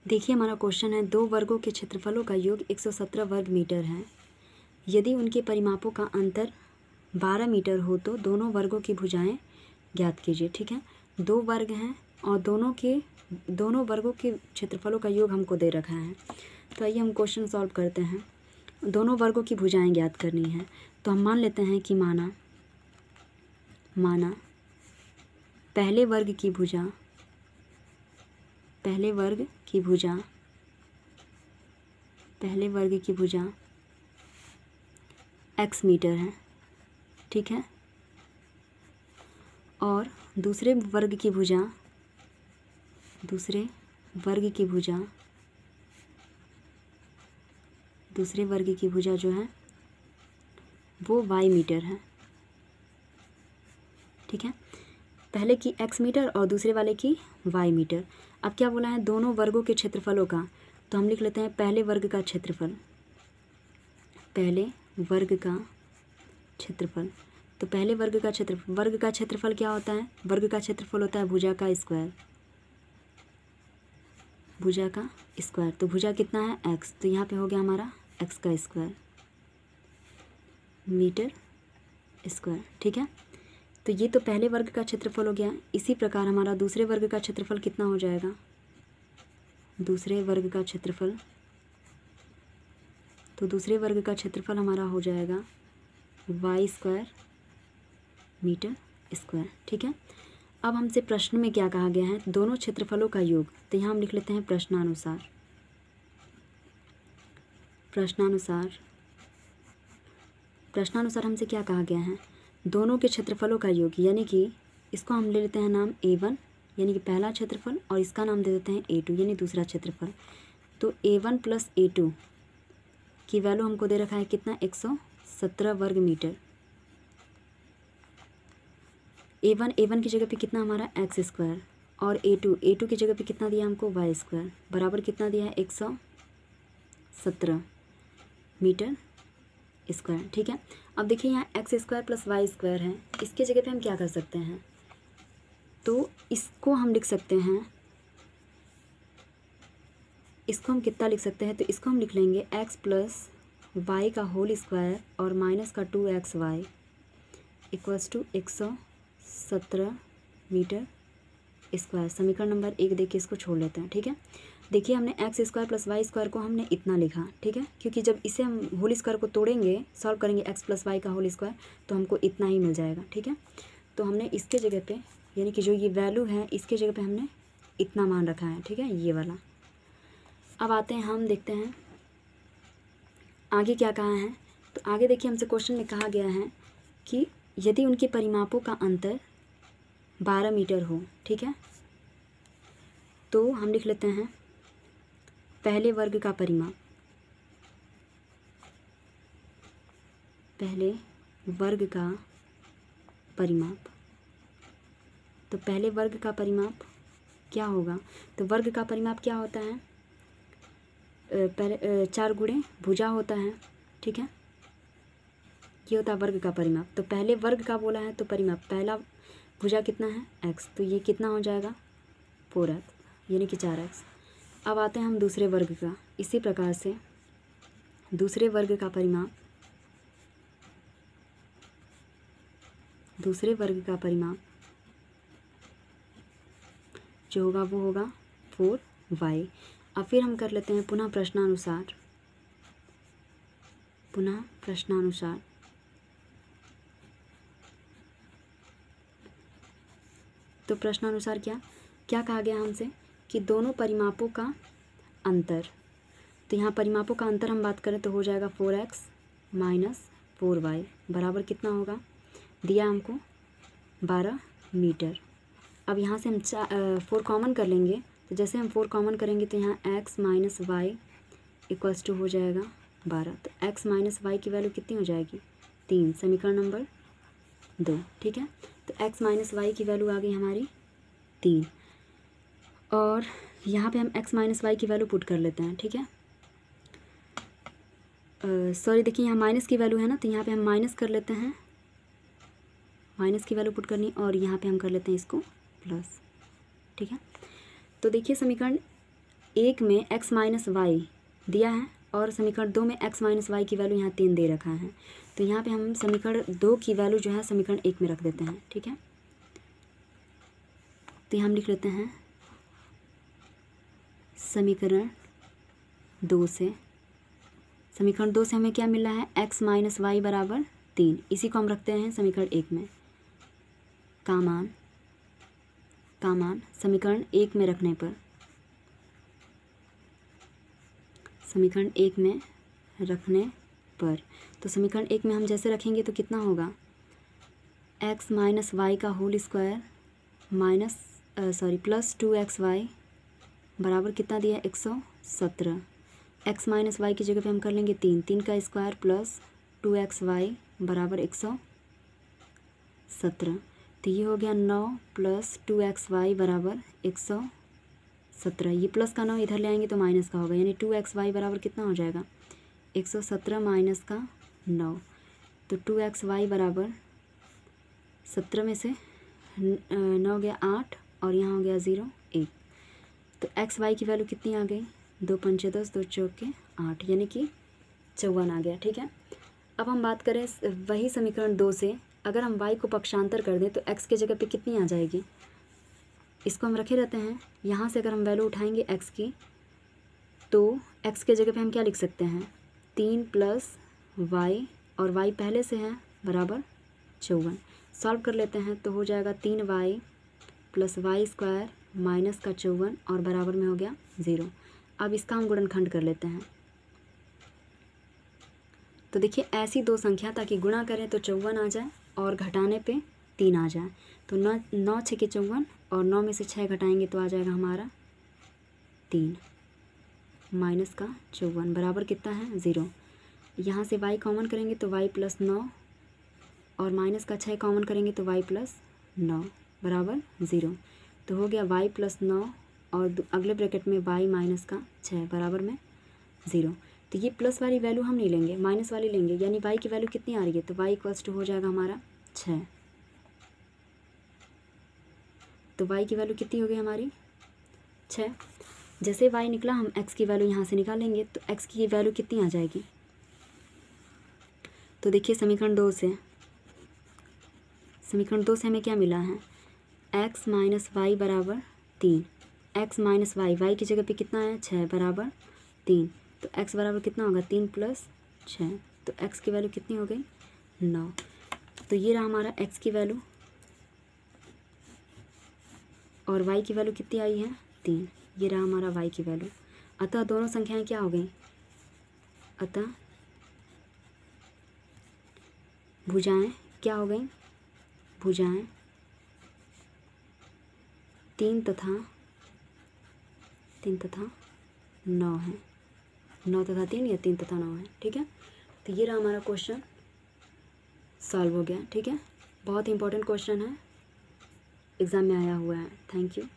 देखिए हमारा क्वेश्चन है, दो वर्गों के क्षेत्रफलों का योग 117 वर्ग मीटर है। यदि उनके परिमापों का अंतर 12 मीटर हो तो दोनों वर्गों की भुजाएं ज्ञात कीजिए। ठीक है, दो वर्ग हैं और दोनों वर्गों के क्षेत्रफलों का योग हमको दे रखा है। तो आइए हम क्वेश्चन सॉल्व करते हैं। दोनों वर्गों की भुजाएं ज्ञात करनी है, तो हम मान लेते हैं कि माना पहले वर्ग की भुजा x मीटर है। ठीक है, और दूसरे वर्ग की भुजा जो है वो y मीटर है। ठीक है, पहले की x मीटर और दूसरे वाले की y मीटर। अब क्या बोला है, दोनों वर्गों के क्षेत्रफलों का, तो हम लिख लेते हैं पहले वर्ग का क्षेत्रफल। तो पहले वर्ग का क्षेत्रफल क्या होता है, वर्ग का क्षेत्रफल होता है भुजा का स्क्वायर। तो भुजा कितना है x, तो यहाँ पे हो गया हमारा x का स्क्वायर मीटर स्क्वायर। ठीक है, तो ये तो पहले वर्ग का क्षेत्रफल हो गया। इसी प्रकार हमारा दूसरे वर्ग का क्षेत्रफल कितना हो जाएगा, दूसरे वर्ग का क्षेत्रफल हमारा हो जाएगा y स्क्वायर मीटर स्क्वायर। ठीक है, अब हमसे प्रश्न में क्या कहा गया है, दोनों क्षेत्रफलों का योग। तो यहाँ हम लिख लेते हैं प्रश्नानुसार हमसे क्या कहा गया है, दोनों के क्षेत्रफलों का योग, यानी कि इसको हम ले लेते हैं नाम A1 यानी कि पहला क्षेत्रफल, और इसका नाम दे देते हैं A2 यानी दूसरा क्षेत्रफल। तो A1 प्लस A2 की वैल्यू हमको दे रखा है कितना, 117 वर्ग मीटर। A1 की जगह पे कितना हमारा x स्क्वायर, और A2 की जगह पे कितना दिया हमको y स्क्वायर, बराबर कितना दिया है 117 मीटर स्क्वायर। ठीक है, अब देखिए यहाँ x square plus y square है, इसके जगह पे हम क्या कर सकते हैं, तो इसको हम लिख सकते हैं, इसको हम कितना लिख सकते हैं, तो इसको हम लिख लेंगे x प्लस वाई का होल स्क्वायर और माइनस का 2xy equals to 117 metre square. समीकरण नंबर 1 देखिए, इसको छोड़ लेते हैं। ठीक है, देखिए हमने x square plus y square को हमने इतना लिखा। ठीक है, क्योंकि जब इसे हम होल स्क्वायर को तोड़ेंगे, सॉल्व करेंगे x प्लस वाई का होल स्क्वायर, तो हमको इतना ही मिल जाएगा। ठीक है, तो हमने इसके जगह पे, यानी कि जो ये वैल्यू है इसके जगह पे हमने इतना मान रखा है। ठीक है, ये वाला। अब आते हैं, हम देखते हैं आगे क्या कहा है। तो आगे देखिए हमसे क्वेश्चन में कहा गया है कि यदि उनके परिमापों का अंतर 12 मीटर हो। ठीक है, तो हम लिख लेते हैं पहले वर्ग का परिमाप, तो पहले वर्ग का परिमाप क्या होगा, तो वर्ग का परिमाप क्या होता है, पहले 4 गुणे भुजा होता है। ठीक है, ये होता है वर्ग का परिमाप। तो पहले वर्ग का बोला है तो परिमाप, पहला भुजा कितना है x, तो ये कितना हो जाएगा 4x यानी कि 4x। अब आते हैं हम दूसरे वर्ग का। इसी प्रकार से दूसरे वर्ग का परिमाप जो होगा वो होगा 4y। अब फिर हम कर लेते हैं पुनः प्रश्नानुसार। तो प्रश्नानुसार क्या कहा गया हमसे कि दोनों परिमापों का अंतर, तो यहाँ परिमापों का अंतर हम बात करें तो हो जाएगा 4x माइनस 4y बराबर कितना होगा, दिया हमको 12 मीटर। अब यहाँ से हम 4 कॉमन कर लेंगे, तो जैसे हम 4 कॉमन करेंगे तो यहाँ x minus y equals to हो जाएगा 12। तो x माइनस वाई की वैल्यू कितनी हो जाएगी 3, समीकरण नंबर 2। ठीक है, तो x माइनस वाई की वैल्यू आ गई हमारी 3, और यहाँ पे हम x माइनस वाई की वैल्यू पुट कर लेते हैं। ठीक है, सॉरी देखिए यहाँ माइनस की वैल्यू है ना, तो यहाँ पे हम माइनस कर लेते हैं, माइनस की वैल्यू पुट करनी, और यहाँ पे हम कर लेते हैं इसको प्लस। ठीक है, तो देखिए समीकरण एक में x माइनस वाई दिया है और समीकरण 2 में x माइनस वाई की वैल्यू यहाँ 3 दे रखा है। तो यहाँ पे हम समीकरण 2 की वैल्यू जो है समीकरण 1 में रख देते हैं, ठीक है। तो यहाँ हम लिख लेते हैं समीकरण 2 से हमें क्या मिला है, x माइनस वाई बराबर 3। इसी को हम रखते हैं समीकरण 1 में। का मान समीकरण 1 में रखने पर, समीकरण 1 में रखने पर, तो समीकरण 1 में हम जैसे रखेंगे तो कितना होगा, x माइनस वाई का होल स्क्वायर प्लस 2xy बराबर कितना दिया है, 117। x माइनस वाई की जगह पे हम कर लेंगे 3 का स्क्वायर प्लस 2xy बराबर 117। तो ये हो गया 9 प्लस 2xy बराबर 117। ये प्लस का 9 इधर ले आएंगे तो माइनस का होगा, यानी 2xy बराबर कितना हो जाएगा, 117 माइनस का 9। तो 2xy बराबर 17 में से 9 गया 8 और यहाँ हो गया 0 1। तो xy की वैल्यू कितनी आ गई, 2 पंचे 10 2 चौके 8, यानी कि 54 आ गया, ठीक है। अब हम बात करें वही समीकरण 2 से, अगर हम y को पक्षांतर कर दें तो x के जगह पे कितनी आ जाएगी, इसको हम रखे रहते हैं। यहाँ से अगर हम वैल्यू उठाएंगे x की, तो x के जगह पे हम क्या लिख सकते हैं, 3 प्लस y, और y पहले से है बराबर 54। सॉल्व कर लेते हैं तो हो जाएगा 3y plus y square minus का 54 और बराबर में हो गया 0। अब इसका हम गुणनखंड कर लेते हैं। तो देखिए ऐसी दो संख्या ताकि गुणा करें तो 54 आ जाए और घटाने पे 3 आ जाए। तो 9 6 के 54 और 9 में से 6 घटाएंगे तो आ जाएगा हमारा 3 माइनस का 54 बराबर कितना है 0। यहाँ से y कॉमन करेंगे तो y प्लस 9 और माइनस का 6 कॉमन करेंगे तो y प्लस 9 बराबर 0। तो हो गया y प्लस 9 और अगले ब्रैकेट में y माइनस का 6 बराबर में 0। तो ये प्लस वाली वैल्यू हम नहीं लेंगे, माइनस वाली लेंगे, यानी y की वैल्यू कितनी आ रही है, तो y इक्वल्स टू हो जाएगा हमारा 6। तो y की वैल्यू कितनी हो गई हमारी 6। जैसे y निकला हम x की वैल्यू यहाँ से निकालेंगे तो x की वैल्यू कितनी आ जाएगी। तो देखिए समीकरण 2 से हमें क्या मिला है, x माइनस वाई बराबर 3। x माइनस वाई की जगह पे कितना है 6 बराबर 3। तो x बराबर कितना होगा 3 प्लस 6। तो x की वैल्यू कितनी हो गई 9। तो ये रहा हमारा x की वैल्यू और y की वैल्यू कितनी आई है 3। ये रहा हमारा y की वैल्यू। अतः दोनों संख्याएं क्या हो गई, अतः भुजाएं क्या हो गई, भुजाएं 3 तथा 9 है। 9 तथा 3 या 3 तथा 9 है, ठीक है। तो ये रहा हमारा क्वेश्चन सॉल्व हो गया, ठीक है। बहुत ही इंपॉर्टेंट क्वेश्चन है, एग्ज़ाम में आया हुआ है। Thank you.